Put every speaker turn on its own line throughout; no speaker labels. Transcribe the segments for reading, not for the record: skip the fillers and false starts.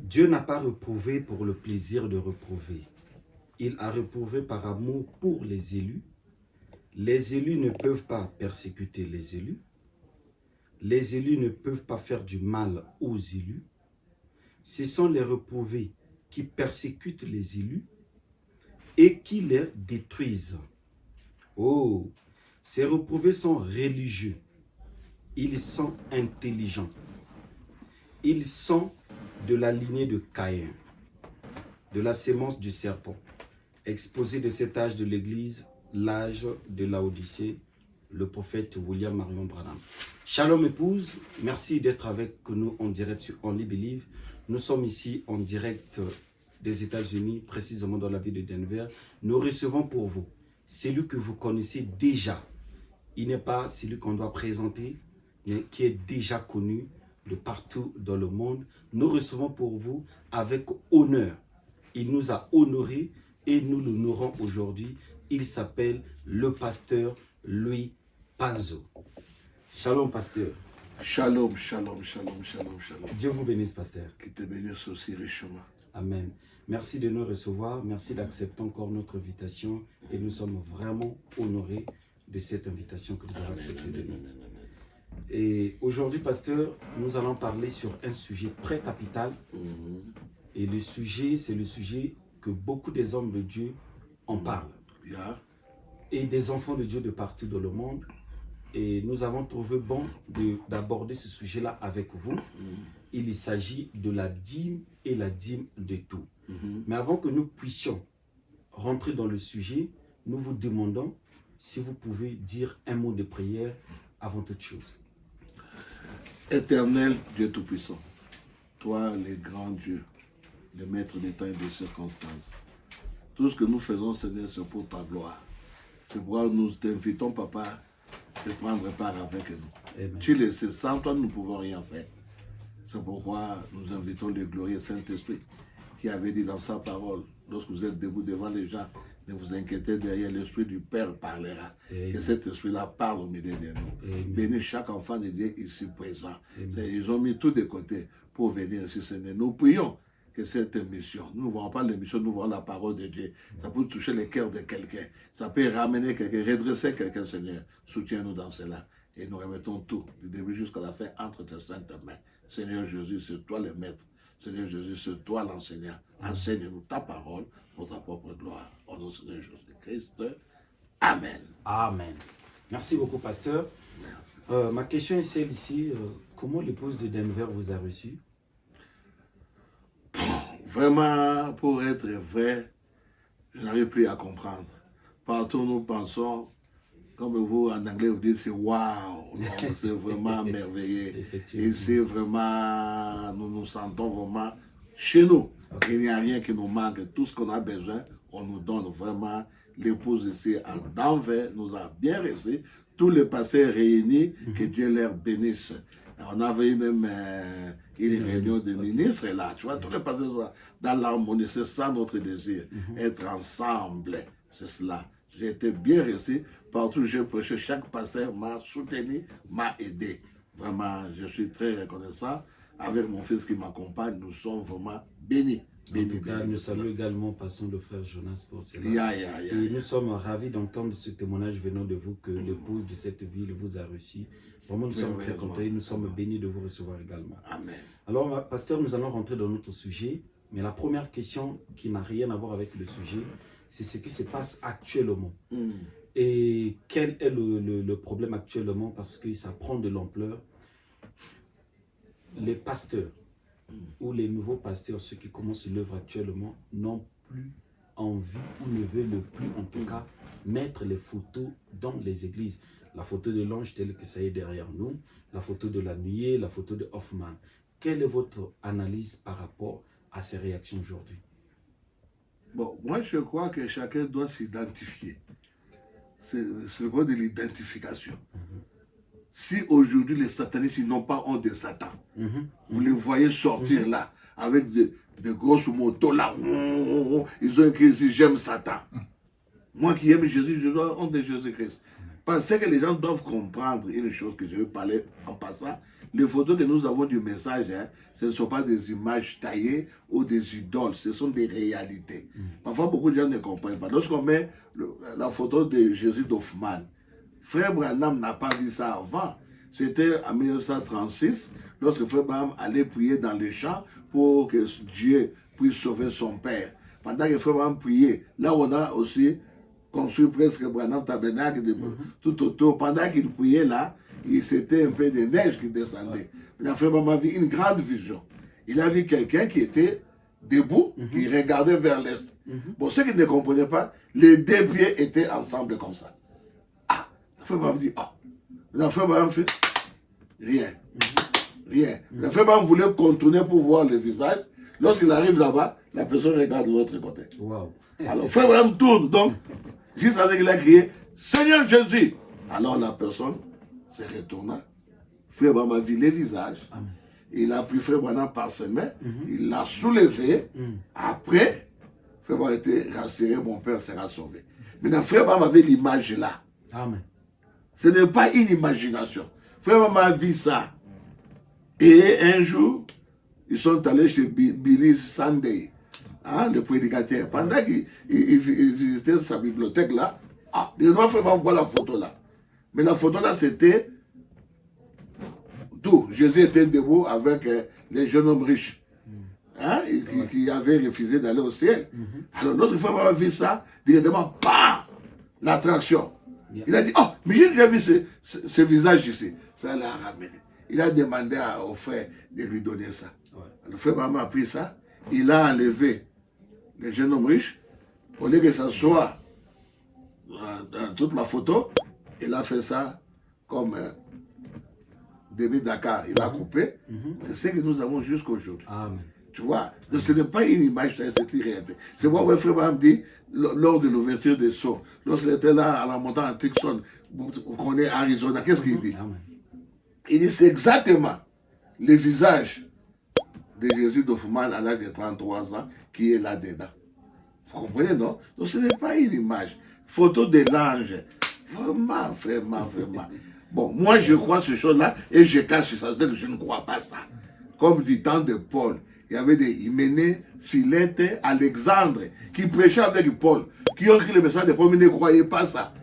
Dieu n'a pas réprouvé pour le plaisir de réprouver. Il a réprouvé par amour pour les élus. Les élus ne peuvent pas persécuter les élus. Les élus ne peuvent pas faire du mal aux élus. Ce sont les réprouvés qui persécutent les élus et qui les détruisent. Oh, ces réprouvés sont religieux. Ils sont intelligents. Ils sont de la lignée de Caïn, de la sémence du serpent. Exposé de cet âge de l'Église, l'âge de Laodicée, le prophète William Marion Branham. Shalom épouse, merci d'être avec nous en direct sur Only Believe. Nous sommes ici en direct des États-Unis, précisément dans la ville de Denver. Nous recevons pour vous celui que vous connaissez déjà. Il n'est pas celui qu'on doit présenter, mais qui est déjà connu de partout dans le monde. Nous recevons pour vous avec honneur. Il nous a honorés et nous l'honorons aujourd'hui. Il s'appelle le pasteur Louis Panzo. Shalom, pasteur.
Shalom, shalom, shalom, shalom, shalom.
Dieu vous bénisse, pasteur.
Qui te bénisse aussi richement.
Amen. Merci de nous recevoir. Merci d'accepter encore notre invitation. Et nous sommes vraiment honorés de cette invitation que vous avez acceptée de nous. Et aujourd'hui, pasteur, nous allons parler sur un sujet très capital. Et le sujet, c'est le sujet que beaucoup des hommes de Dieu en parlent. Et des enfants de Dieu de partout dans le monde. Et nous avons trouvé bon d'aborder ce sujet-là avec vous. Il s'agit de la dîme et la dîme de tout. Mais avant que nous puissions rentrer dans le sujet, nous vous demandons si vous pouvez dire un mot de prière avant toute chose.
Éternel Dieu Tout-Puissant, toi le grand Dieu, le maître des temps et des circonstances, tout ce que nous faisons, Seigneur, c'est pour ta gloire. C'est pourquoi nous t'invitons, Papa, de prendre part avec nous. Amen. Tu le sais, sans toi, nous ne pouvons rien faire. C'est pourquoi nous invitons le glorieux Saint-Esprit qui avait dit dans sa parole, lorsque vous êtes debout devant les gens, ne vous inquiétez derrière, l'Esprit du Père parlera. Amen. Que cet Esprit-là parle au milieu de nous. Amen. Bénis chaque enfant de Dieu ici présent. Ils ont mis tout de côté pour venir ici, Seigneur. Nous prions que cette émission, nous ne voyons pas l'émission, nous voyons la parole de Dieu. Ça peut toucher le cœur de quelqu'un. Ça peut ramener quelqu'un, redresser quelqu'un, Seigneur. Soutiens-nous dans cela. Et nous remettons tout, du début jusqu'à la fin, entre tes saintes mains. Seigneur Jésus, c'est toi le maître. Seigneur Jésus, c'est toi l'enseignant. Enseigne-nous ta parole pour ta propre gloire. Au nom de Seigneur Jésus-Christ. Amen.
Amen. Merci beaucoup, pasteur. Ma question est celle-ci. Comment l'épouse de Denver vous a reçu?
Vraiment, pour être vrai, je n'arrive plus à comprendre. Partout nous pensons, comme vous en anglais vous dites, c'est waouh, c'est vraiment merveilleux. Et c'est vraiment, nous nous sentons vraiment chez nous. Okay. Il n'y a rien qui nous manque. Tout ce qu'on a besoin, on nous donne vraiment. L'épouse ici à Denver nous a bien reçus. Tous les pasteurs réunis, que Dieu leur bénisse. On avait eu même une réunion de ministres là, tu vois, tous les pasteurs sont dans l'harmonie, c'est ça notre désir, être ensemble, c'est cela. J'ai été bien reçu, partout où j'ai prêché, chaque pasteur m'a soutenu, m'a aidé. Vraiment, je suis très reconnaissant. Avec mon fils qui m'accompagne, nous sommes vraiment bénis.
En tout cas, nous saluons également, passons le frère Jonas pour cela. Et nous sommes ravis d'entendre ce témoignage venant de vous, que l'épouse de cette ville vous a reçu. Vraiment, nous sommes très contents et nous sommes bénis de vous recevoir également.
Amen.
Alors, pasteur, nous allons rentrer dans notre sujet. Mais la première question qui n'a rien à voir avec le sujet, c'est ce qui se passe actuellement. Et quel est le problème actuellement? Parce que ça prend de l'ampleur. Les pasteurs ou les nouveaux pasteurs, ceux qui commencent l'œuvre actuellement, n'ont plus envie ou ne veulent plus, en tout cas, mettre les photos dans les églises. La photo de l'ange telle que ça est derrière nous, la photo de la nuée, la photo de Hoffman. Quelle est votre analyse par rapport à ces réactions aujourd'hui?
Bon, moi je crois que chacun doit s'identifier. C'est le point de l'identification. Si aujourd'hui les satanistes n'ont pas honte de Satan, vous les voyez sortir là, avec de grosses motos là, ils ont écrit ici, j'aime Satan. Moi qui aime Jésus, je dois honte de Jésus-Christ. Parce que les gens doivent comprendre une chose que je veux parler en passant, les photos que nous avons du message, hein, ce ne sont pas des images taillées ou des idoles, ce sont des réalités. Parfois, beaucoup de gens ne comprennent pas. Lorsqu'on met la photo de Jésus d'Hoffmann, Frère Branham n'a pas vu ça avant. C'était en 1936, lorsque Frère Branham allait prier dans les champs pour que Dieu puisse sauver son père. Pendant que Frère Branham priait, là on a aussi construit presque Branham Tabernacle tout autour. Pendant qu'il priait là, c'était un peu de neige qui descendait. Mais Frère Branham a vu une grande vision. Il a vu quelqu'un qui était debout, qui regardait vers l'est. Bon, ceux qui ne comprenaient pas, les deux pieds étaient ensemble comme ça. Ah, Frère Branham dit, ah. Mais Frère Branham fait rien. Rien. Le Frère Branham voulait contourner pour voir le visage. Lorsqu'il arrive là-bas, la personne regarde de l'autre côté.
Wow.
Alors, Frère Branham tourne, donc, juste avec qu'il a crié, Seigneur Jésus. Alors la personne se retourna. Frère Branham a vu le visage.
Amen.
Il a pris Frère Branham par ses mains. Il l'a soulevé. Après, Frère Branham était rassuré, mon père sera sauvé. Maintenant, Frère Branham avait l'image là.
Amen.
Ce n'est pas une imagination. Frère Branham a vu ça. Et un jour, ils sont allés chez Billy Sunday, hein, le prédicateur. Pendant qu'il visitait sa bibliothèque là, ah, les gens Frère Branham voit la photo là. Mais la photo là, c'était tout. Jésus était debout avec les jeunes hommes riches, hein, qui avaient refusé d'aller au ciel. Alors notre Frère Branham a vu ça, directement, bam, l'attraction. Il a dit, oh, mais j'ai déjà vu ce visage ici. Ça l'a ramené. Il a demandé au frère de lui donner ça. Ouais. Le frère Branham a pris ça, il a enlevé les jeunes hommes riches, au lieu que ça soit dans toute la photo, il a fait ça comme demi Dakar. Il a coupé. C'est ce que nous avons jusqu'à aujourd'hui. Amen. Tu vois, donc ce n'est pas une image, c'est une réalité. C'est moi, le frère Branham dit, lors de l'ouverture des sceaux, lorsqu'il était là à la montagne en Tucson, on connaît Arizona, qu'est-ce qu'il dit? Amen. Il dit, c'est exactement le visage de Jésus d'Hoffmann à l'âge de 33 ans qui est là-dedans. Vous comprenez, non? Donc ce n'est pas une image. Photo de l'ange. Vraiment, vraiment, vraiment. Bon, moi je crois ce chose-là et je cache ça. C'est-à-dire que je ne crois pas ça. Comme du temps de Paul. Il y avait des Hyménée, Philette, Alexandre qui prêchaient avec Paul, qui ont écrit le message de Paul, mais ne croyaient pas ça.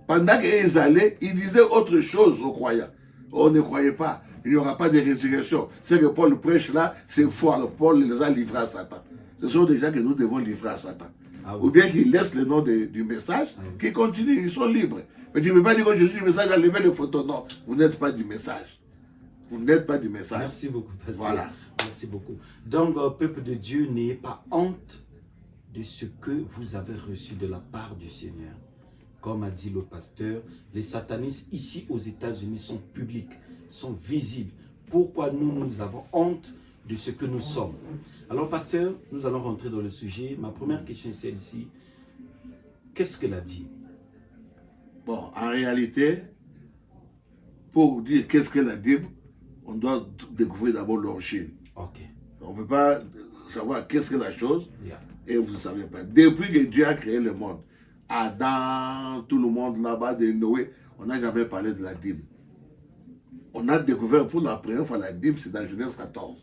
Pendant qu'ils allaient, ils disaient autre chose aux croyants. On ne croyait pas. Il n'y aura pas de résurrection. Ce que Paul prêche là, c'est faux. Alors Paul les a livrés à Satan. Ce sont des gens que nous devons livrer à Satan. Ah oui. Ou bien qu'ils laissent le nom du message, qu'ils continuent, ils sont libres. Mais tu ne peux pas dire que je suis du message, enlever les photos. Non, vous n'êtes pas du message. Vous n'êtes pas du message.
Merci beaucoup, pasteur.
Voilà.
Merci beaucoup. Donc, peuple de Dieu, n'ayez pas honte de ce que vous avez reçu de la part du Seigneur. Comme a dit le pasteur, les satanistes ici aux États-Unis sont publics, sont visibles. Pourquoi nous avons honte de ce que nous sommes? Alors, pasteur, nous allons rentrer dans le sujet. Ma première question est celle-ci. Qu'est-ce qu'elle a dit?
Bon, en réalité, pour dire qu'est-ce qu'elle a dit, on doit découvrir d'abord l'origine. Okay. On ne peut pas savoir qu'est-ce que la chose, et vous ne savez pas. Depuis que Dieu a créé le monde, Adam, tout le monde là-bas de Noé, on n'a jamais parlé de la dîme. On a découvert pour la première fois la dîme, c'est dans Genèse 14.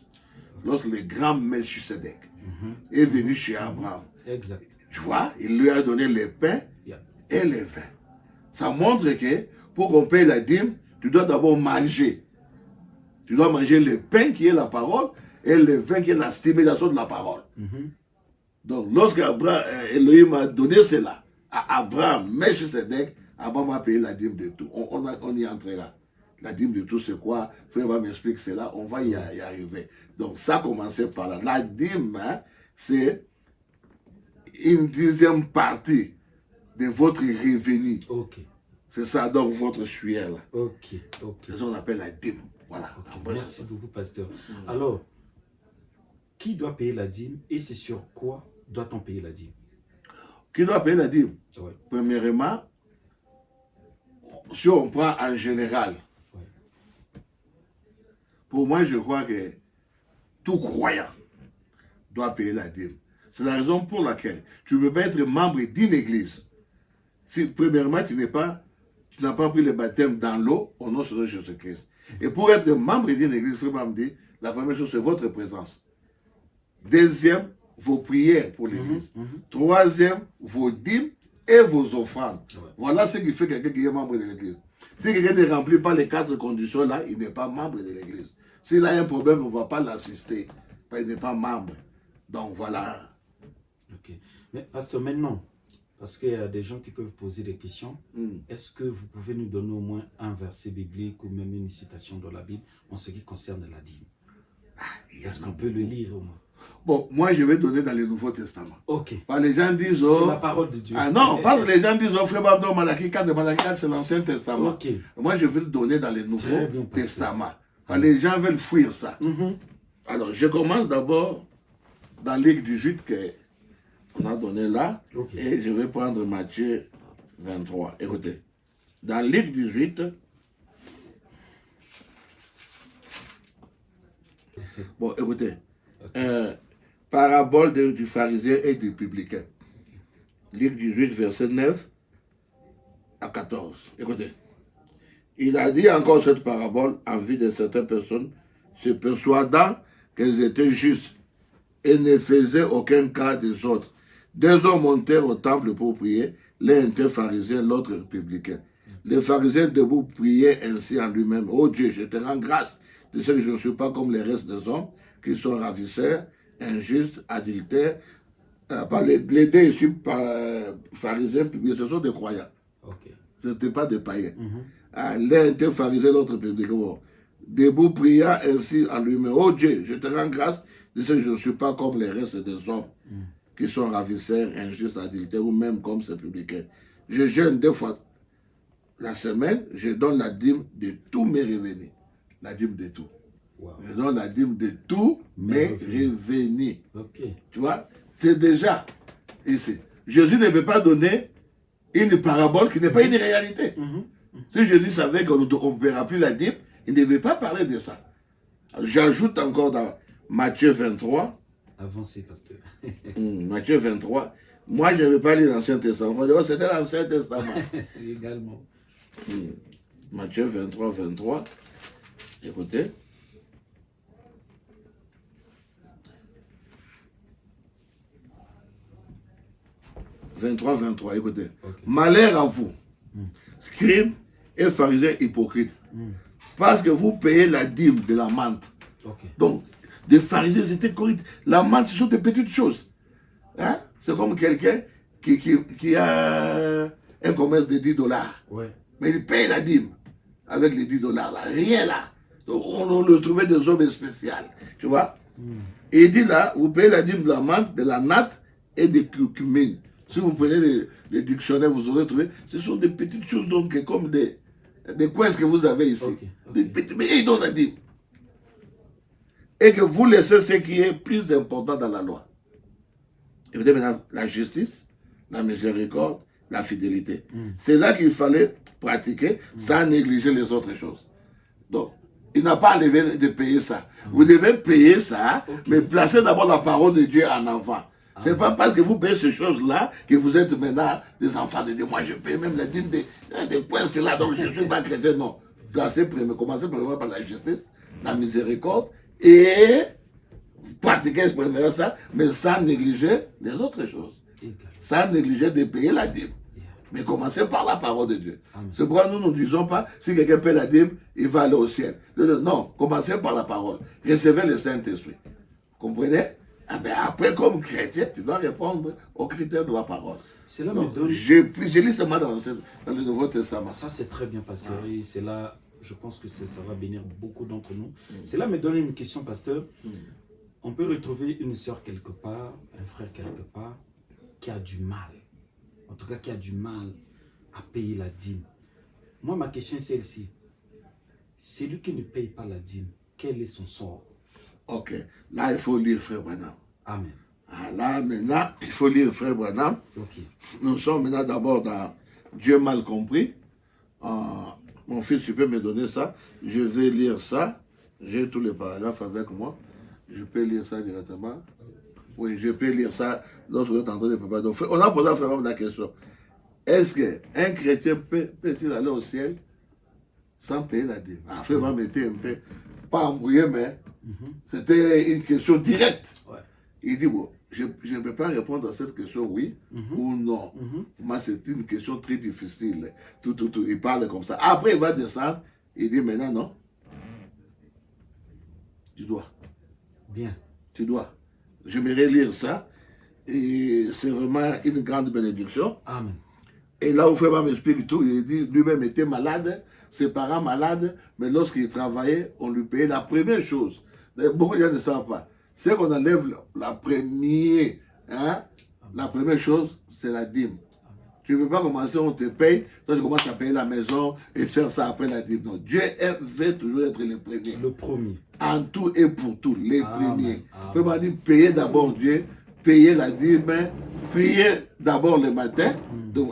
Lorsque le grand Melchisedec est venu chez Abraham. Exact. Tu vois, il lui a donné le pain et le vin. Ça montre que pour qu'on paye la dîme, tu dois d'abord manger. Tu dois manger le pain qui est la parole et le vin qui est la stimulation de la parole. Donc, lorsque Elohim a donné cela à Abraham, Melchisedec, Abraham a payé la dîme de tout. On y entrera. La dîme de tout, c'est quoi? Frère m'explique cela, on va y arriver. Donc, ça a commencé par là. La dîme, hein, c'est une 10e partie de votre revenu. Okay. C'est ça, donc, votre sueur, là.
Ok.
C'est ça qu'on appelle la dîme. Voilà.
Okay. Merci beaucoup, pasteur. Alors, qui doit payer la dîme et c'est sur quoi doit-on payer la dîme?
Qui doit payer la dîme? Ouais. Premièrement, si on prend en général, pour moi, je crois que tout croyant doit payer la dîme. C'est la raison pour laquelle tu ne peux pas être membre d'une église. Si, premièrement, tu n'as pas pris le baptême dans l'eau au nom de Jésus-Christ. Et pour être membre d'une église, frère Mamdi, la première chose, c'est votre présence. Deuxième, vos prières pour l'église. Troisième, vos dîmes et vos offrandes. Ouais. Voilà ce qui fait quelqu'un qui est membre de l'église. Si quelqu'un ne remplit pas les 4 conditions-là, il n'est pas membre de l'église. S'il a un problème, on ne va pas l'assister. Il n'est pas membre. Donc voilà.
Ok. Mais pasteur, maintenant, parce qu'il y a des gens qui peuvent poser des questions, est-ce que vous pouvez nous donner au moins un verset biblique ou même une citation dans la Bible en ce qui concerne la dîme? Est-ce qu'on peut le lire au moins?
Bon, moi je vais donner dans le Nouveau Testament.
Ok.
Les gens disent...
C'est la parole de Dieu.
Ah non, parce que les gens disent, frère Babdo, Malachie 4, Malachie 4, c'est l'Ancien Testament.
Ok.
Moi je vais le donner dans le Nouveau Testament. Les gens veulent fuir ça. Alors, je commence d'abord dans Luc 18 qu'on a donné là. Okay. Et je vais prendre Matthieu 23. Écoutez. Okay. Dans Luc 18, bon, écoutez. Okay. Parabole du pharisien et du publicain. Luc 18, verset 9 à 14. Écoutez. Il a dit encore cette parabole en vue de certaines personnes se persuadant qu'elles étaient justes et ne faisaient aucun cas des autres. 2 hommes montèrent au temple pour prier, l'un était pharisien, l'autre républicain. Le pharisien debout priait ainsi en lui-même: ô Dieu, je te rends grâce de ce que je ne suis pas comme les restes des hommes, qui sont ravisseurs, injustes, adultères. Les deux ici, pharisiens, publics, ce sont des croyants. Okay. Ce n'étaient pas des païens. L'un était pharisien, l'autre républicain. Bon. Debout priant ainsi en lui-même: ô Dieu, je te rends grâce de ce que je ne suis pas comme les restes des hommes, qui sont ravisseurs, injustes, adultères, ou même comme ces publicains. Je jeûne 2 fois la semaine, je donne la dîme de tous mes revenus. La dîme de tout. Wow. Je donne la dîme de tous mes revenus. Okay. Tu vois, c'est déjà ici. Jésus ne peut pas donner une parabole qui n'est pas une réalité. Si Jésus savait qu'on ne verra plus la dîme, il ne devait pas parler de ça. J'ajoute encore dans Matthieu 23.
Avancez, pasteur.
Matthieu 23. Moi, je ne vais pas lire l'Ancien Testament. C'était l'Ancien Testament.
Également.
Matthieu 23, 23. Écoutez. « 23, 23, écoutez. Okay. Malheur à vous, scribes et pharisiens hypocrites, parce que vous payez la dîme de la menthe. Okay. Donc, des pharisiens, c'était correct. La menthe, ce sont des petites choses. Hein? C'est comme quelqu'un qui a un commerce de $10. Ouais. Mais il paye la dîme avec les $10 là. Rien là. Donc, on le trouvait des hommes spéciaux. Tu vois? Et il dit là, vous payez la dîme de la menthe, de la natte et des curcumines. Si vous prenez les dictionnaires, vous aurez trouvé, ce sont des petites choses donc comme des coins que vous avez ici. Okay. Des petits, mais ils donnent la dîme. Et que vous laissez ce qui est plus important dans la loi. Et vous dites maintenant la justice, la miséricorde, la fidélité. C'est là qu'il fallait pratiquer sans négliger les autres choses. Donc, il n'a pas enlevé de payer ça. Vous devez payer ça, mais placez d'abord la parole de Dieu en avant. Ce n'est pas parce que vous payez ces choses-là que vous êtes maintenant des enfants de Dieu. Moi, je paye même la dîme des points, c'est là, donc je ne suis pas chrétien. Non. Commencez premièrement par la justice, la miséricorde, et pratiquez premièrement ça, mais sans négliger les autres choses. Sans négliger de payer la dîme. Mais commencez par la parole de Dieu. C'est pourquoi nous ne disons pas, si quelqu'un paie la dîme, il va aller au ciel. Non, commencez par la parole. Recevez le Saint-Esprit. Comprenez? Ah ben après, comme chrétien, tu dois répondre aux critères de la parole.
Cela me donne...
Je lis seulement dans le Nouveau Testament.
Ça, c'est très bien passé. Et c'est là, je pense que ça va bénir beaucoup d'entre nous. Cela me donne une question, pasteur. On peut retrouver une sœur quelque part, un frère quelque part, qui a du mal. En tout cas, qui a du mal à payer la dîme. Moi, ma question est celle-ci. Celui qui ne paye pas la dîme, quel est son sort?
Ok, là il faut lire Frère Branham.
Amen.
Là maintenant, il faut lire Frère Branham.
Okay.
Nous sommes maintenant d'abord dans Dieu mal compris. Mon fils, tu peux me donner ça. Je vais lire ça. J'ai tous les paragraphes avec moi. Je peux lire ça directement. Oui, je peux lire ça. Lorsque vous êtes en train de préparer. Donc, on a posé à Frère Branham la question. Est-ce qu'un chrétien peut-il aller au ciel sans payer la dîme. Après, on va mettre un peu, pas embrouillé, mais c'était une question directe.
Ouais.
Il dit, bon, je ne peux pas répondre à cette question, oui ou non. Pour moi, c'est une question très difficile. Tout. Il parle comme ça. Après, il va descendre. Il dit, maintenant, non. Tu dois.
Bien.
Tu dois. J'aimerais lire ça. Et c'est vraiment une grande bénédiction.
Amen.
Et là où Frère m'explique tout, il dit, lui-même était malade, ses parents malades, mais lorsqu'il travaillait, on lui payait la première chose. Beaucoup de gens ne savent pas. C'est qu'on enlève la première chose, c'est la dîme. Tu ne peux pas commencer, on te paye, toi tu commences à payer la maison et faire ça après la dîme. Non, Dieu veut toujours être le premier.
Le premier.
En tout et pour tout, les premiers. Frère m'a dit, payez d'abord Dieu, payez la dîme, priez d'abord le matin,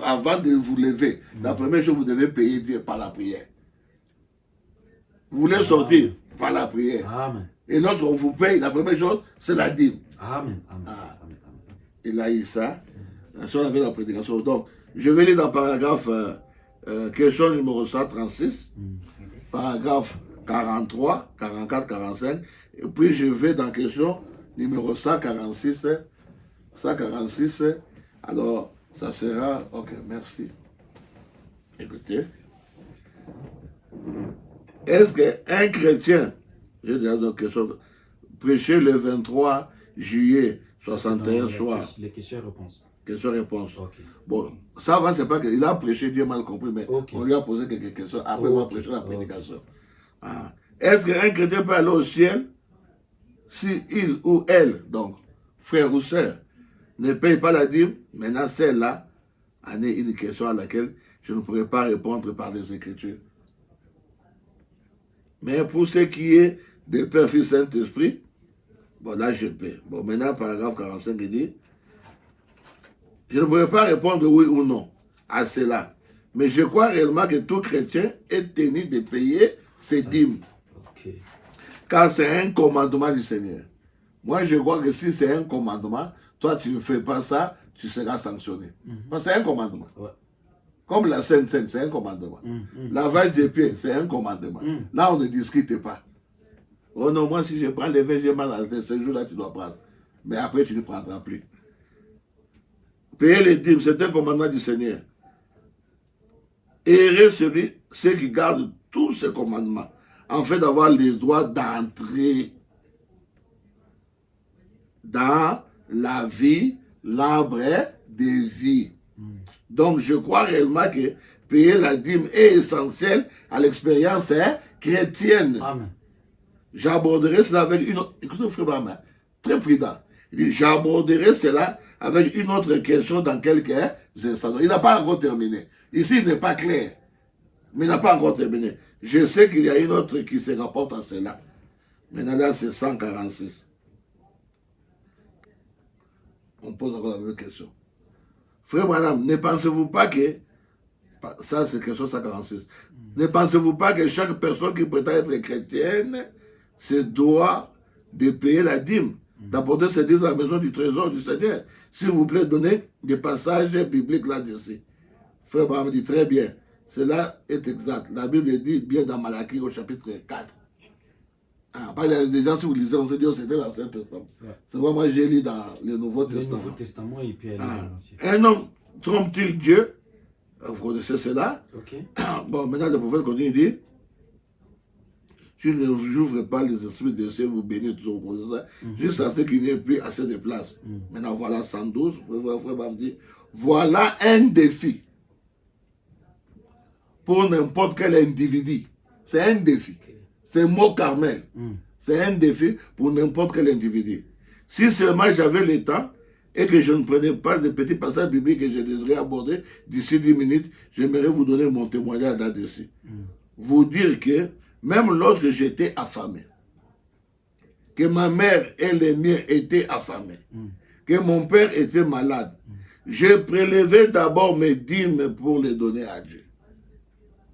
avant de vous lever. La première chose, vous devez payer Dieu par la prière. Vous voulez sortir par la prière.
Amen.
Et lorsqu'on vous paye, la première chose, c'est la dîme.
Amen.
Il a eu ça. Ça, on avait la prédication. Donc, je vais lire dans le paragraphe, question numéro 136, paragraphe 43, 44, 45. Et puis, je vais dans question numéro 146. 146. Alors, ça sera... Ok, merci. Écoutez. Est-ce qu'un chrétien, j'ai déjà une question, prêché le 23 juillet 61 soir.
Les questions-réponses.
Question-réponse.
Okay.
Bon, ça va, c'est pas qu'il a prêché, Dieu mal compris, mais on lui a posé quelques questions. Après, il va prêcher la prédication. Ah. Est-ce qu'un chrétien peut aller au ciel si il ou elle, donc frère ou sœur, ne paye pas la dîme? Maintenant, celle-là en est une question à laquelle je ne pourrais pas répondre par les Écritures. Mais pour ce qui est de Père, Fils, Saint-Esprit, bon, là, je paie. Bon, maintenant, paragraphe 45, il dit, je ne pourrais pas répondre oui ou non à cela. Mais je crois réellement que tout chrétien est tenu de payer ses dîmes.
Okay.
Car c'est un commandement du Seigneur. Moi, je crois que si c'est un commandement, toi, tu ne fais pas ça, tu seras sanctionné. Parce que c'est un commandement. Ouais. Comme la Sainte Seine, c'est un commandement. Lavage des pieds, c'est un commandement. Là, on ne discute pas. Oh non, moi, si je prends les vins, j'ai mal à la tête. Ce jour-là, tu dois prendre. Mais après, tu ne prendras plus. Payer les dîmes, c'est un commandement du Seigneur. Heureux ceux qui gardent tous ces commandements, en fait d'avoir le droit d'entrer dans la vie, l'arbre des vies. Donc, je crois réellement que payer la dîme est essentiel à l'expérience chrétienne. Amen. J'aborderai cela avec une autre... Écoutez, frère Bama, très prudent. Il dit, j'aborderai cela avec une autre question dans quelques instants. Il n'a pas encore terminé. Ici, il n'est pas clair. Mais il n'a pas encore terminé. Je sais qu'il y a une autre qui se rapporte à cela. Maintenant, là, c'est 146. On pose encore la même question. Frère madame, ne pensez-vous pas que... Ça, c'est question 146. Ne pensez-vous pas que chaque personne qui prétend être chrétienne se doit de payer la dîme, d'apporter cette dîme dans la maison du trésor du Seigneur? S'il vous plaît, donnez des passages bibliques là-dessus. Frère madame dit très bien. Cela est exact. La Bible dit bien dans Malachie au chapitre 4. Pas les gens, si vous lisez, on se dit, c'était l'Ancien Testament. Ouais. C'est vrai, moi j'ai lu dans le Nouveau Testament.
Le Nouveau Testament et puis l'Ancien.
Un homme trompe-t-il Dieu? Vous connaissez cela?
Okay.
Bon, maintenant le prophète continue, il dit, tu ne j'ouvre pas les esprits de cieux, vous bénissez toujours pour ça, jusqu'à ce qu'il n'y ait plus assez de place. Maintenant voilà 112, frère me dit, voilà un défi pour n'importe quel individu. C'est un défi. C'est un mot Carmel. C'est un défi pour n'importe quel individu. Si seulement j'avais le temps et que je ne prenais pas de petits passages bibliques que je désirais aborder d'ici 10 minutes, j'aimerais vous donner mon témoignage là-dessus. Vous dire que même lorsque j'étais affamé, que ma mère et les miens étaient affamés, que mon père était malade, je prélevais d'abord mes dîmes pour les donner à Dieu.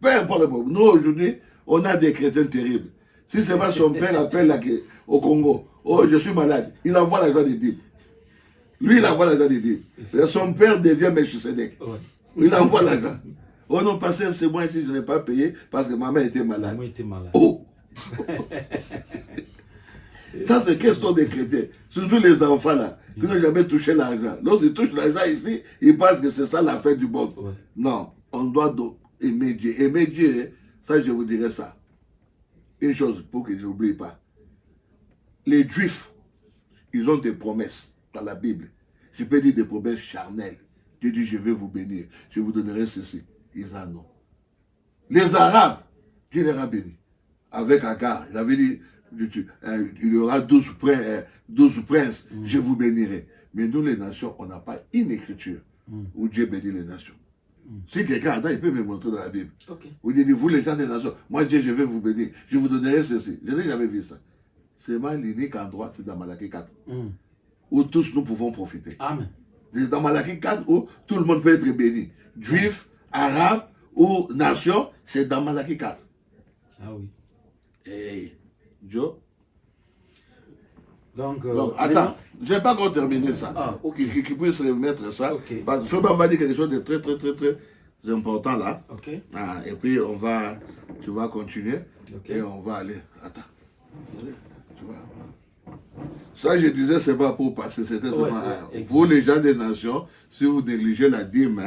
Peu importe le problème. Nous, aujourd'hui, on a des chrétiens terribles. Si c'est pas son père appelle au Congo, oh, je suis malade, il envoie l'argent des dîmes. Lui, il envoie l'argent des dîmes. Son père devient Melchisedec. Il envoie l'argent. Oh non, passez un mois ici, je n'ai pas payé parce que maman était malade.
Maman était malade.
Oh! Ça, c'est question des chrétiens. Surtout les enfants là, qui n'ont jamais touché l'argent. Lorsqu'ils touchent l'argent ici, ils pensent que c'est ça la fin du monde.
Ouais.
Non, on doit aimer Dieu. Aimer Dieu, hein, ça je vous dirais ça. Une chose pour que je n'oublie pas. Les Juifs, ils ont des promesses dans la Bible. Je peux dire des promesses charnelles. Dieu dit, je vais vous bénir, je vous donnerai ceci. Ils en ont. Les Arabes, Dieu les a bénis. Avec Agar, il avait dit, il y aura 12 princes, je vous bénirai. Mais nous, les nations, on n'a pas une écriture où Dieu bénit les nations. Si quelqu'un attend, il peut me montrer dans la Bible.
Okay.
Où il dit, vous les gens des nations, moi Dieu, je vais vous bénir, je vous donnerai ceci. Je n'ai jamais vu ça. C'est l'unique endroit, c'est dans Malachie 4. Où tous nous pouvons profiter.
Amen.
C'est dans Malachie 4 où tout le monde peut être béni. Juifs, Arabes ou nations, c'est dans Malachie 4.
Ah oui.
Hey, Joe.
Donc
attends, je n'ai pas encore terminé ça.
Ah, ok.
Qui puisse remettre ça.
Okay.
Parce que Fréba va dire quelque chose de très, très, très, très important là.
Ok.
Ah, et puis, tu vas continuer.
Okay.
Et on va aller. Attends. Tu vois. Ça, je disais, c'est pas pour passer. C'était seulement. Vous, les gens des nations, si vous négligez la dîme,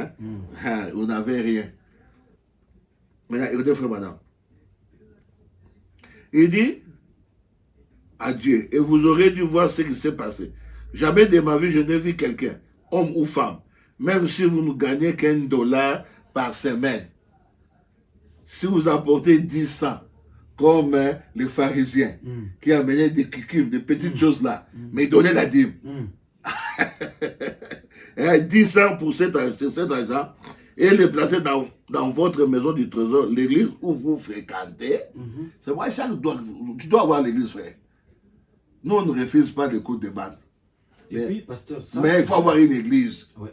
hein, vous n'avez rien. Maintenant, écoutez, frère, madame. Il dit à Dieu, et vous aurez dû voir ce qui s'est passé. Jamais de ma vie, je n'ai vu quelqu'un, homme ou femme, même si vous ne gagnez $1 par semaine, si vous apportez 10 cents, comme les pharisiens, qui amenaient des kikim, des petites choses là, mais donnaient la dîme. 10 cents pour cet argent, et le placer dans votre maison du trésor, l'église où vous fréquentez. C'est moi, tu dois avoir l'église, frère. Nous, on ne refuse pas le coup de bande.
Puis, pasteur, ça,
mais il faut avoir une église.
Ouais.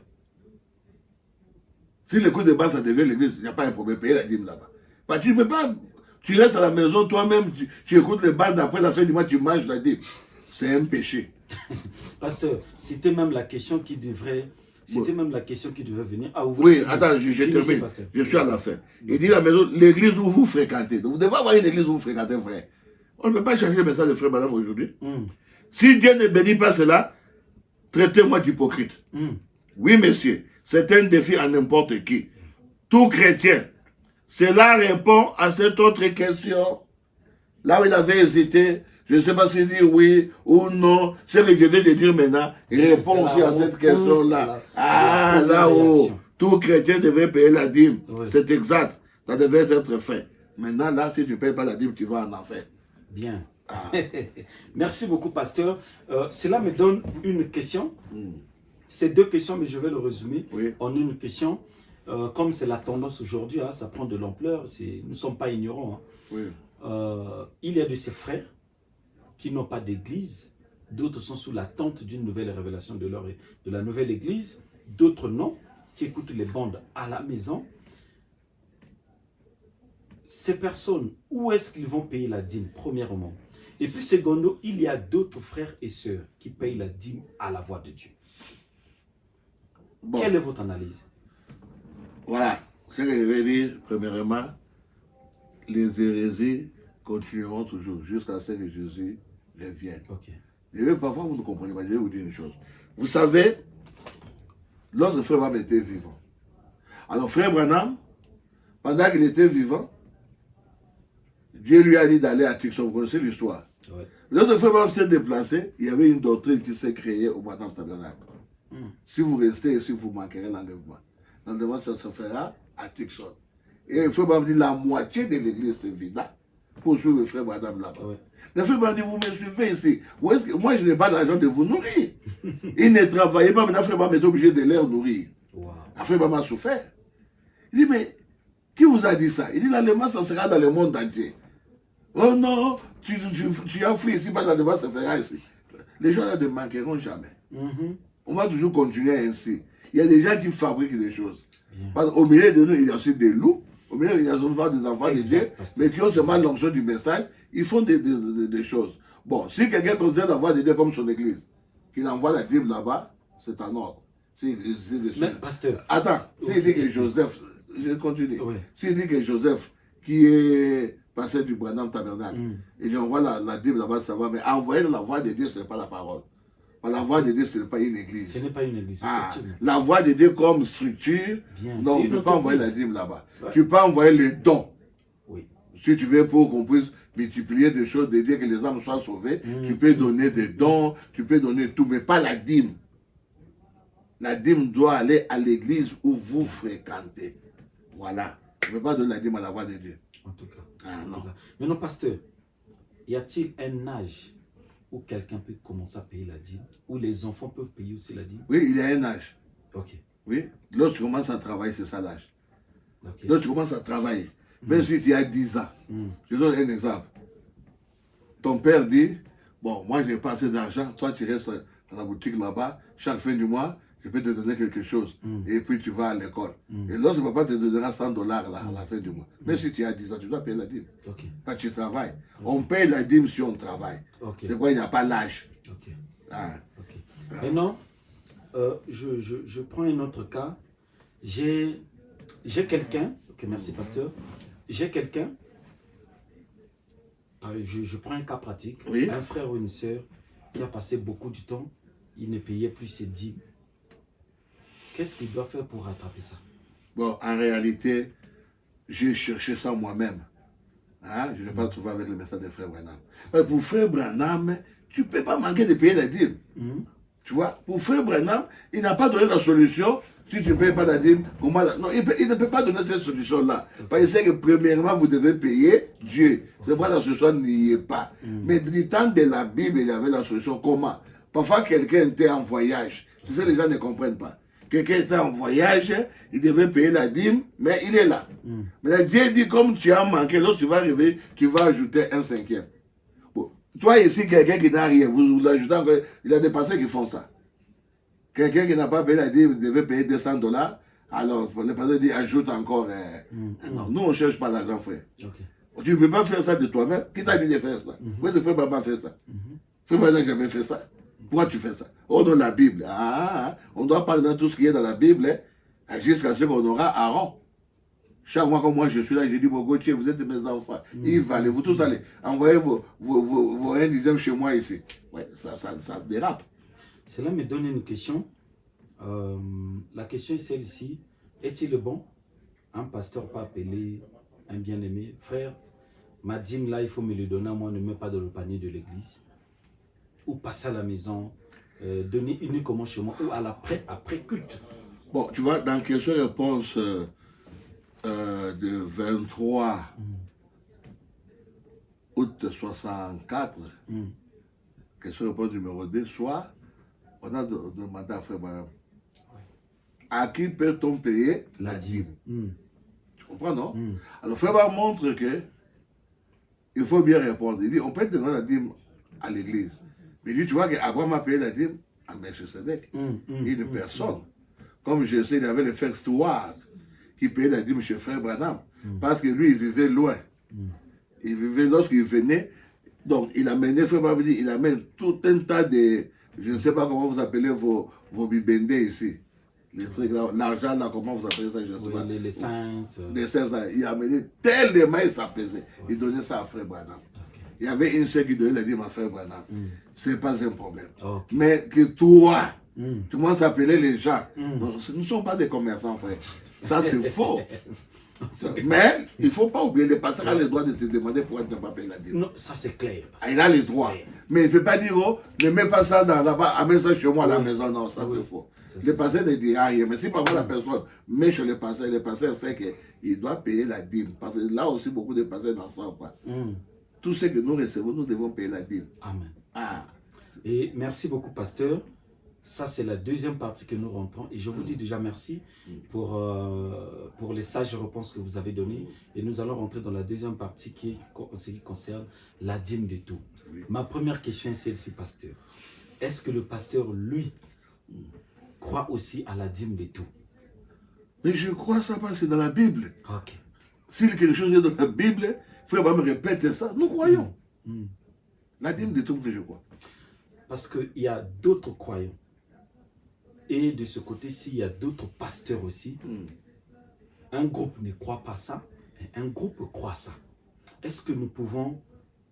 Si le coup de bande, ça devient l'église, il n'y a pas un problème. Payer la dîme là-bas. Bah, tu ne peux pas. Tu restes à la maison, toi-même, tu écoutes les bandes, après la fin du mois, tu manges la dîme. C'est un péché.
Pasteur, c'était même la question qui devrait. C'était même la question qui devait venir. Ah, vous
oui, attends, je termine. Je suis à la fin. Il dit la maison, l'église où vous fréquentez. Donc, vous devez avoir une église où vous fréquentez, frère. On ne peut pas changer le message de frère madame aujourd'hui. Si Dieu ne bénit pas cela, traitez-moi d'hypocrite. Oui, messieurs, c'est un défi à n'importe qui. Tout chrétien. Cela répond à cette autre question. Là où il avait hésité, je ne sais pas s'il dit oui ou non. Ce que je viens de dire maintenant, il répond aussi à cette question-là. Ah, là-haut, tout chrétien devait payer la dîme. Oui. C'est exact. Ça devait être fait. Maintenant, là, si tu ne payes pas la dîme, tu vas en enfer.
Bien. Ah. Merci beaucoup, pasteur. Cela me donne une question. C'est deux questions, mais je vais le résumer en une question. Comme c'est la tendance aujourd'hui, hein, ça prend de l'ampleur. Nous ne sommes pas ignorants. Hein. Il y a de ces frères qui n'ont pas d'église. D'autres sont sous l'attente d'une nouvelle révélation de la nouvelle église. D'autres non, qui écoutent les bandes à la maison. Ces personnes, où est-ce qu'ils vont payer la dîme, premièrement? Et puis, secondo, il y a d'autres frères et sœurs qui payent la dîme à la voix de Dieu. Bon. Quelle est votre analyse?
Voilà. Ce que je vais dire, premièrement, les hérésies continueront toujours jusqu'à ce que Jésus revienne. Okay. Parfois, vous ne comprenez pas. Je vais vous dire une chose. Vous savez, lorsque Frère Branham était vivant, alors Frère Branham, pendant qu'il était vivant, Dieu lui a dit d'aller à Tucson. Vous connaissez l'histoire. Lorsque Frère Branham s'est déplacé, il y avait une doctrine qui s'est créée au Madame Tabernacle. Si vous restez ici, vous manquerez l'enlèvement. L'enlèvement, ça se fera à Tucson. Et Frère Branham dit la moitié de l'église se vida pour suivre le Frère Branham là-bas. Le Frère Branham dit, vous me suivez ici. Moi, je n'ai pas l'argent de vous nourrir. Il ne travaillait pas, maintenant Frère Branham est obligé de les nourrir. Frère Branham a souffert. Il dit, mais qui vous a dit ça? Il dit, l'enlèvement, ça sera dans le monde entier. Oh non, tu as fui ici, pas l'enlèvement se fera ici. Les gens là ne manqueront jamais. On va toujours continuer ainsi. Il y a des gens qui fabriquent des choses. Parce qu'au milieu de nous, il y a aussi des loups. Au milieu, il y a souvent des enfants de Dieu, mais qui ont seulement l'onction du message. Ils font des choses. Bon, si quelqu'un considère d'avoir des dieux comme son église, qu'il envoie la Bible là-bas, c'est en ordre.
Mais, pasteur.
Attends, s'il dit que Joseph je continue.
Oui.
S'il dit que Joseph, qui est pasteur du Branham Tabernacle, et j'envoie la Bible là-bas, ça va, mais envoyer la voix de Dieu, ce n'est pas la parole. La voix de Dieu, ce n'est pas une église.
Ce n'est pas une église, effectivement.
La voix de Dieu comme structure,
Bien,
non, on ne peut pas envoyer la
église.
Bible là-bas.
Ouais.
Tu peux envoyer les dons.
Oui.
Si tu veux pour qu'on puisse multiplier des choses, de dire que les âmes soient sauvées, tu peux donner des dons, tu peux donner tout, mais pas la dîme. La dîme doit aller à l'église où vous fréquentez. Voilà. Tu ne peux pas donner la dîme à la voix de Dieu.
En tout cas.
Ah non.
Mais non, pasteur, y a-t-il un âge où quelqu'un peut commencer à payer la dîme, où les enfants peuvent payer aussi la dîme?
Oui, il y a un âge.
Ok.
Oui. Lorsque tu commences à travailler, c'est ça l'âge.
Okay.
Lorsque tu commences à travailler, même si tu as 10 ans, je donne un exemple. Ton père dit, bon, moi je n'ai pas assez d'argent, toi tu restes à la boutique là-bas, chaque fin du mois, je peux te donner quelque chose. Et puis tu vas à l'école. Et lorsque papa te donnera $100 là, à la fin du mois, même si tu as 10 ans, tu dois payer la dîme.
Okay.
Quand tu travailles. On paye la dîme si on travaille.
Okay.
C'est pourquoi il n'y a pas l'âge.
Okay.
Ah.
Okay. Maintenant, je prends un autre cas. J'ai quelqu'un, ok, merci pasteur, j'ai quelqu'un, je prends un cas pratique,
oui.
Un frère ou une soeur qui a passé beaucoup de temps, il ne payait plus ses dîmes. Qu'est-ce qu'il doit faire pour rattraper ça?
Bon, en réalité, j'ai cherché ça moi-même. Hein? Je n'ai pas trouvé avec le message de Frère Branham. Mais pour Frère Branham, tu ne peux pas manquer de payer la dîme. Tu vois, pour Frère Branham, il n'a pas donné la solution. Si tu ne payes pas la dîme, comment non, il ne peut pas donner cette solution-là. Parce qu'il sait que premièrement, vous devez payer Dieu. C'est pourquoi la solution n'y est pas. Mais du temps de la Bible, il y avait la solution. Comment? Parfois, quelqu'un était en voyage. C'est ça que les gens ne comprennent pas. Quelqu'un était en voyage, il devait payer la dîme, mais il est là. Mais Dieu dit, comme tu as manqué, lorsque tu vas arriver, tu vas ajouter un cinquième. Bon. Toi ici, quelqu'un qui n'a rien, vous ajoutez encore, il y a des pasteurs qui font ça. Quelqu'un qui n'a pas payé la dîme devait payer $200. Alors, le pasteur dit, ajoute encore. Non, nous, on ne cherche pas l'argent, frère. Okay. Tu ne peux pas faire ça de toi-même. Qui t'a dit de faire ça? Pourquoi le frère Baba fait ça? Frère Baba n'a jamais fait ça. Pourquoi tu fais ça? Oh, dans la Bible. On doit parler de tout ce qui est dans la Bible jusqu'à ce qu'on aura Aaron. Chaque mois, comme moi, je suis là, je dis, bon, Gauthier, vous êtes mes enfants. Yves, allez, vous tous allez. Envoyez vos 1/10 chez moi ici. Ouais, ça dérape.
Cela me donne une question. La question est celle-ci. Est-il bon, un pasteur pas appeler un bien-aimé? Frère, ma dîme là, il faut me le donner. Moi, ne mets pas dans le panier de l'église. Ou passer à la maison, donner uniquement chez moi, ou à après culte.
Bon, tu vois, dans question-réponse de 23 août 64, question-réponse numéro 2, soit on a demandé à Frère Branham, à qui peut-on payer la dîme? Tu comprends, non? Alors, Frère Branham montre que il faut bien répondre. Il dit, on peut donner la dîme à l'église. Mais il dit, tu vois qu'Abraham a payé la dîme à Melchisedec, une personne. Comme je sais, il y avait le frère Stewart qui payait la dîme chez Frère Branham. Parce que lui, il vivait loin. Il vivait lorsqu'il venait. Donc, il amenait, Frère Branham dit, il amène tout un tas de... Je ne sais pas comment vous appelez vos bibendés ici. L'argent là, comment vous appelez ça? Je ne sais pas.
Les sens.
Les sens, il amenait tellement il s'apaisait. Il donnait ça à Frère Branham. Il y avait une seule qui donnait la dîme à Frère Branham. Ce n'est pas un problème. Mais que toi, tu commences à appeler les gens. Nous ne sommes pas des commerçants, frère. Ça, c'est faux. Mais il ne faut pas oublier, le pasteur a le droit de te demander pourquoi tu n'as pas payé la dîme.
Non, ça c'est clair.
Il a les droits. Mais il ne peut pas dire, oh, ne mets pas ça là-bas, amène ça chez moi à la maison. Non, ça c'est faux. Le pasteur ne dira rien. Mais si parfois la personne met chez le pasteur sait qu'il doit payer la dîme. Parce que là aussi, beaucoup de pasteurs n'en savent pas. Tout ce que nous recevons, nous devons payer la dîme.
Amen. Et merci beaucoup, pasteur. Ça, c'est la deuxième partie que nous rentrons. Et je vous dis déjà merci pour les sages réponses que vous avez données. Et nous allons rentrer dans la deuxième partie qui concerne la dîme de tout. Ma première question est celle-ci, pasteur. Est-ce que le pasteur, lui, croit aussi à la dîme de tout?
Mais je crois ça parce que c'est dans la Bible.
Ok.
Si quelque chose est dans la Bible, il faut me répéter ça. Nous croyons. La dîme de tout que je crois.
Parce qu'il y a d'autres croyants. Et de ce côté-ci, il y a d'autres pasteurs aussi. un groupe ne croit pas ça, et un groupe croit ça. Est-ce que nous pouvons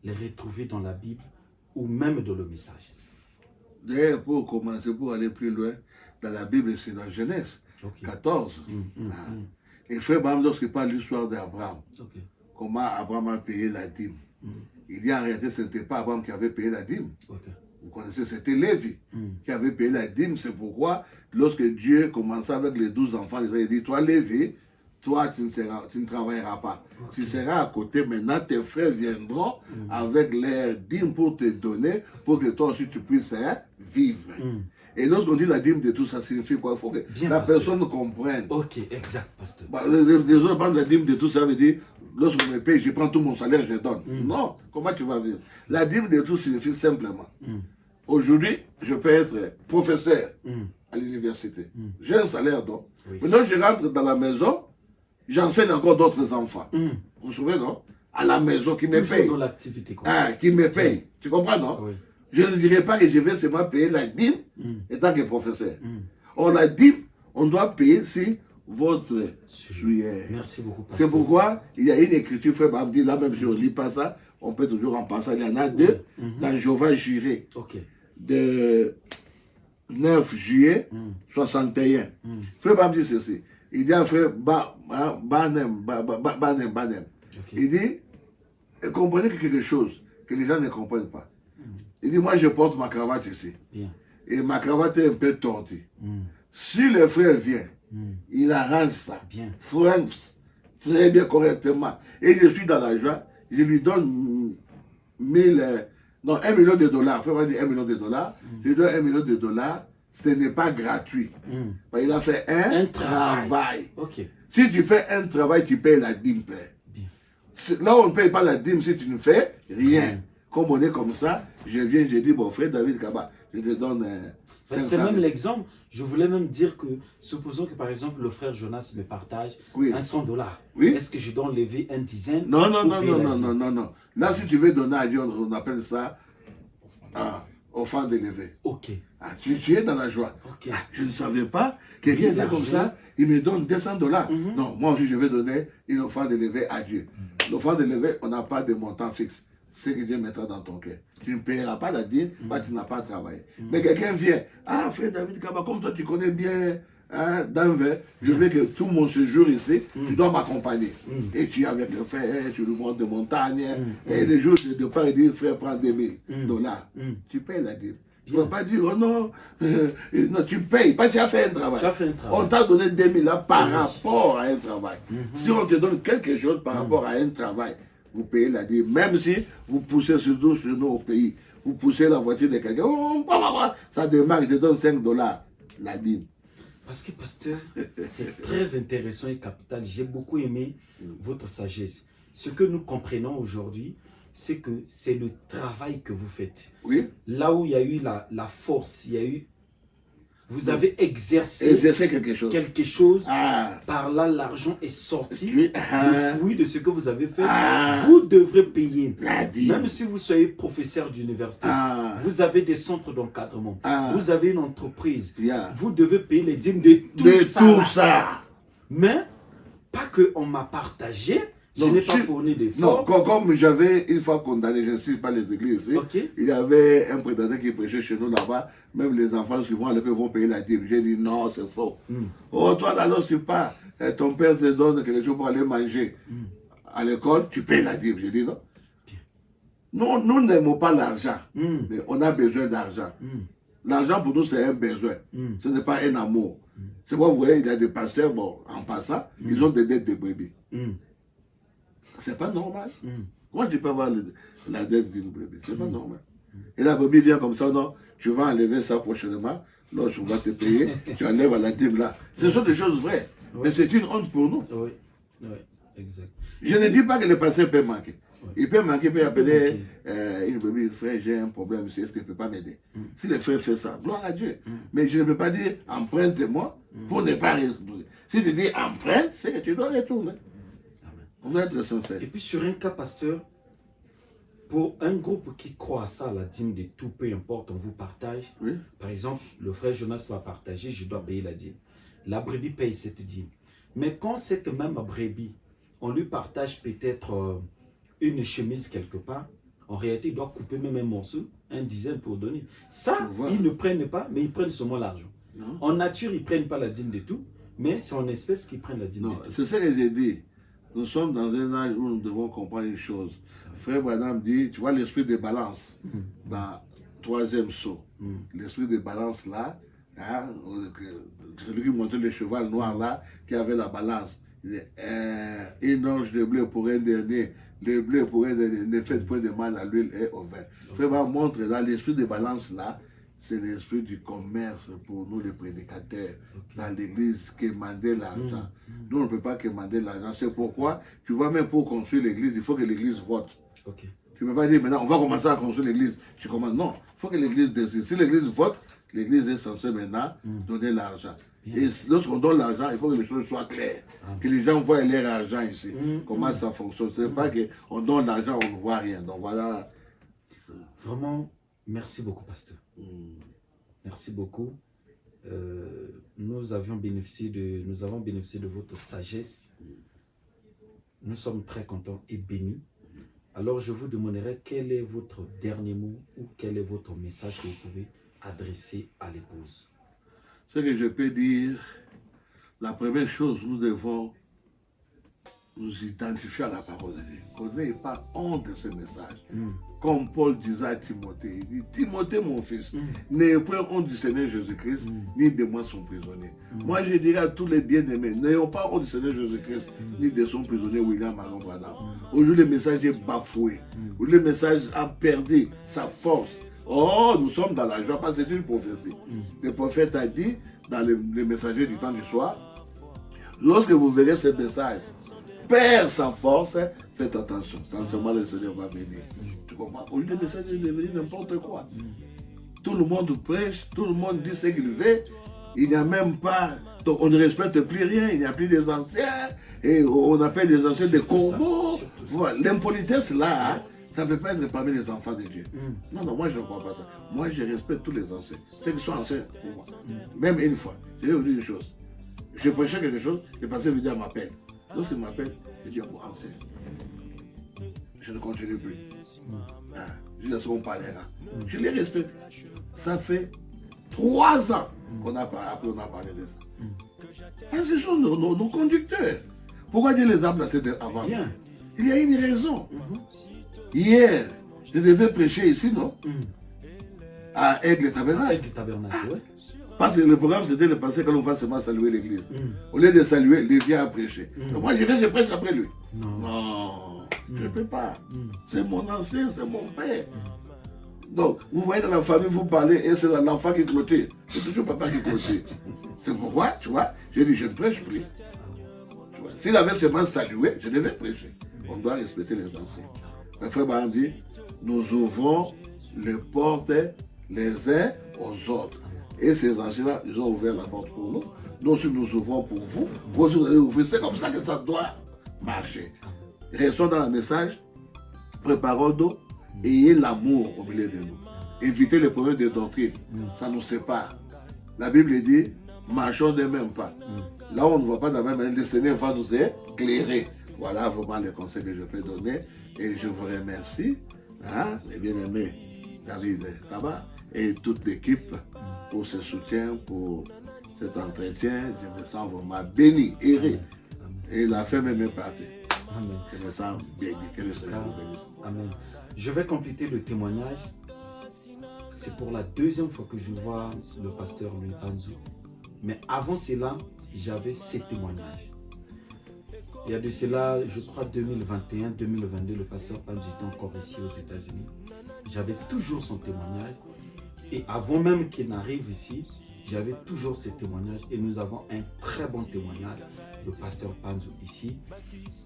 les retrouver dans la Bible ou même dans le message?
D'ailleurs, pour commencer, pour aller plus loin, dans la Bible, c'est dans Genèse 14. Et frère Bam, lorsqu'il parle de l'histoire d'Abraham, comment Abraham a payé la dîme, il dit en réalité, ce n'était pas Abraham qui avait payé la dîme. Vous connaissez, c'était Lévi qui avait payé la dîme. C'est pourquoi, lorsque Dieu commençait avec les 12 enfants, il dit, toi Lévi, toi tu ne travailleras pas. Tu seras à côté. Maintenant, tes frères viendront avec leurs dîmes pour te donner, pour que toi aussi tu puisses vivre. Et lorsqu'on dit la dîme de tout, ça signifie quoi? Il faut que la personne comprenne.
Ok, exact, pasteur.
Les autres pensent la dîme de tout, ça veut dire, lorsque je me paye, je prends tout mon salaire, je donne. Non, comment tu vas vivre? La dîme de tout signifie simplement, aujourd'hui, je peux être professeur à l'université. J'ai un salaire, donc. Maintenant, je rentre dans la maison, j'enseigne encore d'autres enfants. Vous vous souvenez, non? À la maison, qui me paye.
Dans l'activité, quoi.
Qui me paye. Tu comprends, non? Oui. Je ne dirais pas que je vais seulement payer la dîme étant que professeur. Or, la dîme, on doit payer si votre sueur.
Merci beaucoup, pasteur.
C'est pourquoi il y a une écriture, frère Bam dit, là même si on ne lit pas ça, on peut toujours en passer. Il y en a deux dans Jéhovah Jireh. De 9 juillet 61. Frère Bam dit ceci. Il dit à frère Banem. Il dit, comprenez quelque chose que les gens ne comprennent pas. Il dit, moi je porte ma cravate ici. Et ma cravate est un peu tordue. Si le frère vient, il arrange ça. Très bien, correctement. Et je suis dans la joie. Je lui donne 1 million de dollars. Frère va dire 1 million de dollars. Je lui donne 1 million de dollars. Ce n'est pas gratuit. Il a fait un travail. Si tu fais un travail, tu payes la dîme. Là, on ne paye pas la dîme si tu ne fais rien. Comme on est comme ça, je viens, je dis, bon frère David Kaba, je te donne...
c'est même l'exemple. Je voulais même dire que, supposons que par exemple, le frère Jonas me partage un 100 $. Est-ce que je dois enlever un dizaine?
Non. Là, si tu veux donner à Dieu, on appelle ça offrande élevée. Tu es dans la joie. Je ne savais pas. Quelqu'un fait comme ça, il me donne 200 $. Non, moi aussi, je vais donner une offrande élevée à Dieu. L'offrande élevée, on n'a pas de montant fixe. C'est que Dieu mettra dans ton cœur. Tu ne payeras pas la dîme, tu n'as pas travaillé. Mais quelqu'un vient, frère David Kaba, comme toi tu connais bien Denver, je veux que tout mon séjour ici, tu dois m'accompagner. Et tu es avec le frère, tu lui montes de montagne, et le jour de départ, il dit, frère, prends 2000 $. Tu payes la dîme. Tu ne vas pas dire, oh non, non, tu payes, parce que tu as fait un travail. On t'a donné 2000 $ par rapport à un travail. Si on te donne quelque chose par rapport à un travail, vous payez la dîme. Même si vous poussez surtout chez nous au pays, vous poussez la voiture de quelqu'un, ça démarre, il te donne 5 $, la dîme.
Parce que, pasteur, c'est très intéressant et capital. J'ai beaucoup aimé votre sagesse. Ce que nous comprenons aujourd'hui, c'est que c'est le travail que vous faites. Là où il y a eu la force, il y a eu... Vous avez exercé quelque chose. Par là, l'argent est sorti. Le fruit de ce que vous avez fait, vous devrez payer. Même si vous soyez professeur d'université, vous avez des centres d'encadrement, vous avez une entreprise, vous devez payer les dîmes de tout ça. Mais, pas qu'on m'a partagé. Je n'ai pas fourni d'efforts.
Non, comme j'avais une fois condamné, je ne suis pas les églises ici, il y avait un prédicateur qui prêchait chez nous là-bas, même les enfants qui vont à l'école vont payer la dîme. J'ai dit non, c'est faux. Oh, toi là, lorsque tu pars, ton père te donne quelque chose pour aller manger à l'école, tu payes la dîme. J'ai dit non. Non, nous n'aimons pas l'argent, mais on a besoin d'argent. L'argent pour nous, c'est un besoin. Ce n'est pas un amour. C'est pourquoi vous voyez, il y a des pasteurs, bon, en passant, ils ont des dettes de brebis. C'est pas normal. Comment tu peux avoir la dette d'une brebis? C'est pas normal. Et la brebis vient comme ça, non, tu vas enlever ça prochainement, lorsqu'on va te payer, tu enlèves à la dîme là. Ce sont des choses vraies. Mais c'est une honte pour nous.
Exact.
Je ne dis pas que le pasteur peut manquer. Il peut manquer, il peut appeler une brebis, frère, j'ai un problème ici, est-ce que tu ne peux pas m'aider? Si le frère fait ça, gloire à Dieu. Mais je ne peux pas dire emprunte-moi pour ne pas retourner. Si tu dis emprunte, c'est que tu dois retourner. On doit être sincère.
Et puis sur un cas, pasteur, pour un groupe qui croit à ça, la dîme de tout, peu importe, on vous partage. Par exemple, le frère Jonas va partager, je dois payer la dîme. La brebis paye cette dîme. Mais quand cette même brebis, on lui partage peut-être une chemise quelque part, en réalité, il doit couper même un morceau, un dizaine pour donner. Ça, ils ne prennent pas, mais ils prennent seulement l'argent. En nature, ils ne prennent pas la dîme de tout, mais c'est en espèce qu'ils prennent la dîme de tout.
C'est ce que j'ai dit. Nous sommes dans un âge où nous devons comprendre une chose. Frère Branham dit, tu vois l'esprit de balance, dans troisième saut. L'esprit de balance là, hein, celui qui montait le cheval noir là, qui avait la balance. Une onge de bleu pour un dernier, le bleu pour un dernier, ne faites point de mal à l'huile et au vin. Frère Branham montre dans l'esprit de balance là, c'est l'esprit du commerce pour nous les prédicateurs dans l'église quémander l'argent. Nous on ne peut pas quémander l'argent. C'est pourquoi, tu vois, même pour construire l'église, il faut que l'église vote. Tu ne peux pas dire maintenant on va commencer à construire l'église. Tu commences. Non, il faut que l'église décide. Si l'église vote, l'église est censée maintenant donner l'argent. Et lorsqu'on donne l'argent, il faut que les choses soient claires. Que les gens voient leur argent ici. Comment ça fonctionne. Ce n'est pas qu'on donne l'argent, on ne voit rien. Donc voilà.
Vraiment, merci beaucoup, pasteur. Merci beaucoup. Nous avons bénéficié de votre sagesse. Nous sommes très contents et bénis. Alors, je vous demanderai quel est votre dernier mot ou quel est votre message que vous pouvez adresser à l'épouse.
Ce que je peux dire, la première chose, nous devons nous identifier à la parole de Dieu. Qu'on n'ait pas honte de ce message. Comme Paul disait à Timothée, il dit, Timothée mon fils, n'ayez point honte du Seigneur Jésus-Christ, ni de moi son prisonnier. Moi je dirais à tous les bien-aimés, n'ayons pas honte du Seigneur Jésus-Christ, ni de son prisonnier William Aaron Branham. Aujourd'hui le message est bafoué. Aujourd'hui le message a perdu sa force. Oh, nous sommes dans la joie, parce que c'est une prophétie. Le prophète a dit, dans le messager du temps du soir, lorsque vous verrez ce message, perd sa force, faites attention. Sans seulement le Seigneur va venir. Tu comprends? Aujourd'hui, le message est devenu n'importe quoi. Tout le monde prêche, tout le monde dit ce qu'il veut. Il n'y a même pas... Donc on ne respecte plus rien, il n'y a plus des anciens. Et on appelle les anciens des corbeaux. Voilà. L'impolitesse là, hein, ça ne peut pas être parmi les enfants de Dieu. Non, non, moi je ne crois pas ça. Moi je respecte tous les anciens. Ceux qui sont anciens pour moi. Même une fois, je vais vous dire une chose. Je prêchais quelque chose, et le pasteur me dit, m'appelle. Lorsqu'il m'appelle, il dit, bon, ancien, je ne continue plus. Je dis, on parlera. Je les respecte. Ça fait 3 ans qu'on a parlé de ça. Parce que ce sont nos conducteurs. Pourquoi Dieu les a placés avant? Il y a une raison. Hier, je devais prêcher ici, non? À Aigle Tabernacle.
Aigle Tabernacle, oui.
Parce que le programme, c'était de penser que l'on va seulement saluer l'église. Au lieu de saluer, il vient à prêcher. Donc moi, je prêche après lui. Non, je ne peux pas. C'est mon ancien, c'est mon père. Donc, vous voyez dans la famille, vous parlez, et c'est l'enfant qui clôture. C'est toujours papa qui clôture. C'est pourquoi, tu vois, je dis, je ne prêche plus. S'il avait seulement salué, je devais prêcher. On doit respecter les anciens. Le frère Baran dit, nous ouvrons les portes les uns aux autres. Et ces anciens-là, ils ont ouvert la porte pour nous. Nous aussi, nous ouvrons pour vous. Vous aussi, vous allez ouvrir. C'est comme ça que ça doit marcher. Restons dans le message. Préparons-nous. Ayez l'amour au milieu de nous. Évitez les problèmes de doctrine. Ça nous sépare. La Bible dit, marchons des mêmes pas. Là où on ne voit pas de la même manière, le Seigneur va nous éclairer. Voilà vraiment les conseils que je peux donner. Et je vous remercie, mes bien-aimés David Kaba et toute l'équipe pour ce soutien, pour cet entretien. Je me sens vraiment béni, erré. Et la fin même est partie.
Amen.
Je me sens béni. Que le Seigneur vous bénisse.
Amen. Je vais compléter le témoignage. C'est pour la deuxième fois que je vois le pasteur Louis Panzou. Mais avant cela, j'avais ces témoignages. Il y a de cela, je crois, 2021-2022, le pasteur Panzou était encore ici aux États-Unis. J'avais toujours son témoignage. Et avant même qu'il n'arrive ici, j'avais toujours ces témoignages. Et nous avons un très bon témoignage de pasteur Panzou ici.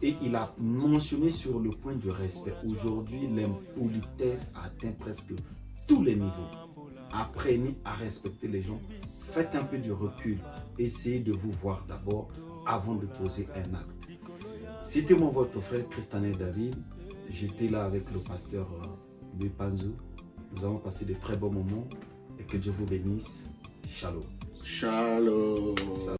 Et il a mentionné sur le point du respect. Aujourd'hui, l'impolitesse a atteint presque tous les niveaux. Apprenez à respecter les gens. Faites un peu du recul. Essayez de vous voir d'abord avant de poser un acte. C'était mon votre frère Christanel David. J'étais là avec le pasteur Louis Panzou. Nous avons passé de très bons moments et que Dieu vous bénisse. Shalom.
Shalom.